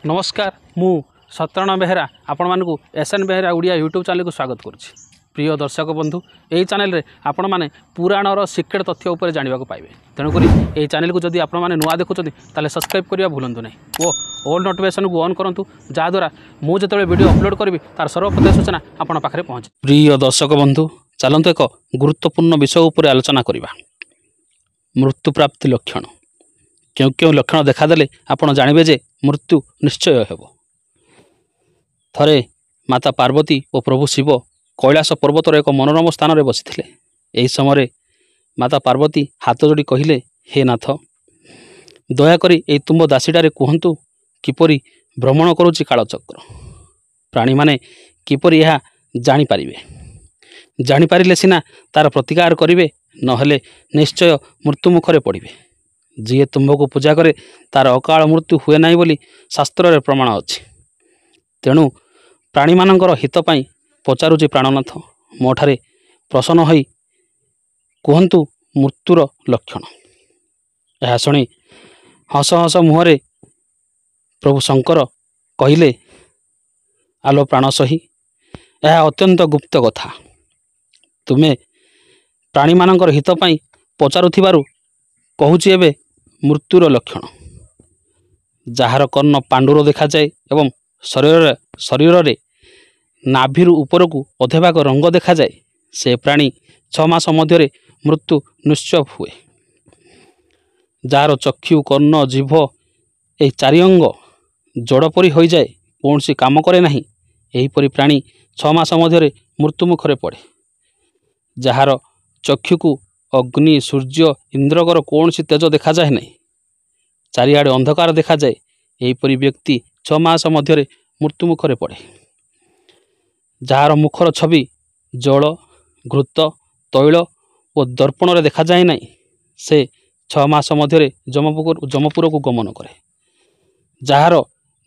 नमस्कार मु सत्यनारायण बेहेरा आपण मानकु SN Behera Odia YouTube channel को स्वागत करुच्ची। प्रिय दर्शक बंधु यही चैनल रे आपण मैंने पुराणर सिक्रेट तथ्य उपर जानवा पाइबे। तेणुक यही चैनल को जदि आपण मैंने नुआ देखुं ताले सब्सक्राइब करने भूलु ना और ऑल नोटिफिकेशन को ऑन करूँ जहाद्वारा मुझे जो वीडियो अपलोड करी तार सर्वप्रथम सूचना आपण पाखे पहुँचे। प्रिय दर्शक बंधु चलतु एक गुरुत्वपूर्ण विषय उपर आलोचना करवा। मृत्यु प्राप्ति लक्षण क्यों क्यों लक्षण देखादेले आपण जानवे जे मृत्यु निश्चय हेब। थरे माता पार्वती और प्रभु शिव कैलाश पर्वतर एक मनोरम स्थान में बसी यही समय माता पार्वती हाथ जोड़ी कहले, हे नाथ दयाकोरी ए तुम दासीटारे कहतु किपरि भ्रमण करुच्ची कालचक्र, प्राणी माने किपरि यह जानीपारे, जानीपारे सीना तार प्रतिकार करेंगे, नहेले निश्चय मृत्यु मुखरे पड़े। जी तुम्बको पूजा करे तार अकाल मृत्यु हुए ना बोली शास्त्र रे प्रमाण अच्छी। तेणु प्राणी मानकर हित पाई पचारुची प्राणनाथ मोठारे प्रसन्न होई कहतु मृत्युर लक्षण। यह शुणी हस हस मुहरे प्रभु शंकर कहले, आलो प्राण सही यह अत्यंत गुप्त कथा, तुमे प्राणी मानकर हित पाई पचारुथिबारु कहूची एबे मृत्युर लक्षण। जार कर्ण पांडुर देखा जाए एवं शरीर रे नाभिर उपरकू अधेभाग रंग देखा जाए, से प्राणी 6 मास मध्य मृत्यु निश्चय हुए। जार चक्षु कर्ण जीभ ए चारि अंग जड़परी हो जाए, कौन सी काम करे नहीं, एहीपरि प्राणी 6 मास मध्य मृत्यु मुखरे पड़े। जार चक्षु अग्नि सूर्य इंद्रकर कौन सी तेज देखा जाए नहीं, चारिआडे अंधकार देखा जाए, एहीपरि व्यक्ति 6 मास मध्य मृत्यु मुखरे पड़े। जार मुखर छवि जल घृत तैल और दर्पण रे देखा जाए नहीं, से 6 मास मध्य जमपुर को गमन करे। जार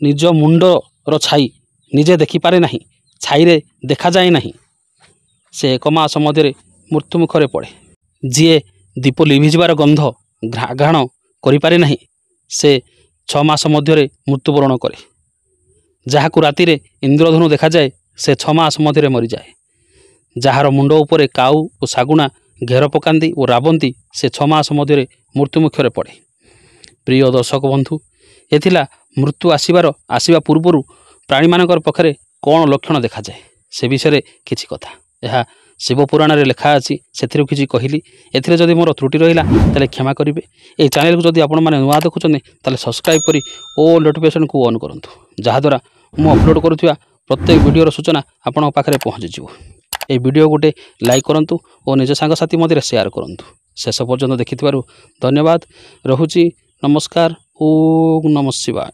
निज मुंडर छाई निजे देखिपारे नहीं, छाई रे देखा जाए नहीं, से 1 मास मध्य मृत्यु मुखरे पड़े। जीए दीप लिभिजार गंध घ्राण करिपारे नहीं, से 6 मास मध्य मृत्युवरण करे। जहाकू राति रे इंद्रधनु देखा जाए, से 6 मास मध्य मरी जाए। जार मुंड उपरे काऊ और सागुणा घेर पकांती और राबंती, से 6 मास मध्य मृत्यु मुखरे पड़े। प्रिय दर्शक बंधु एथिला मृत्यु आसवा पूर्वर प्राणी मानकर पखरे कौन लक्षण देखा जाए से विषय किछि कथा यह शिवपुराण रे लिखा अच्छी, से किसी कहली। एथिरे जदि मोर त्रुटि रहिला ताले क्षमा करिवे। ए चैनल को जदि आपण माने नुआ देखुछन ताले सब्सक्राइब करी ओ नोटिफिकेशन को ऑन करंतु, जहाद्वारा मु अपलोड करुवा प्रत्येक वीडियोर सूचना आपण पाखरे पहुँची जिवो। ए वीडियो गोटे लाइक करंतु और निज सांगसाथी मध्य शेयर करंतु। शेष पर्यंत देखिथिबारु धन्यवाद। रहुची नमस्कार। ओम नमः शिवाय।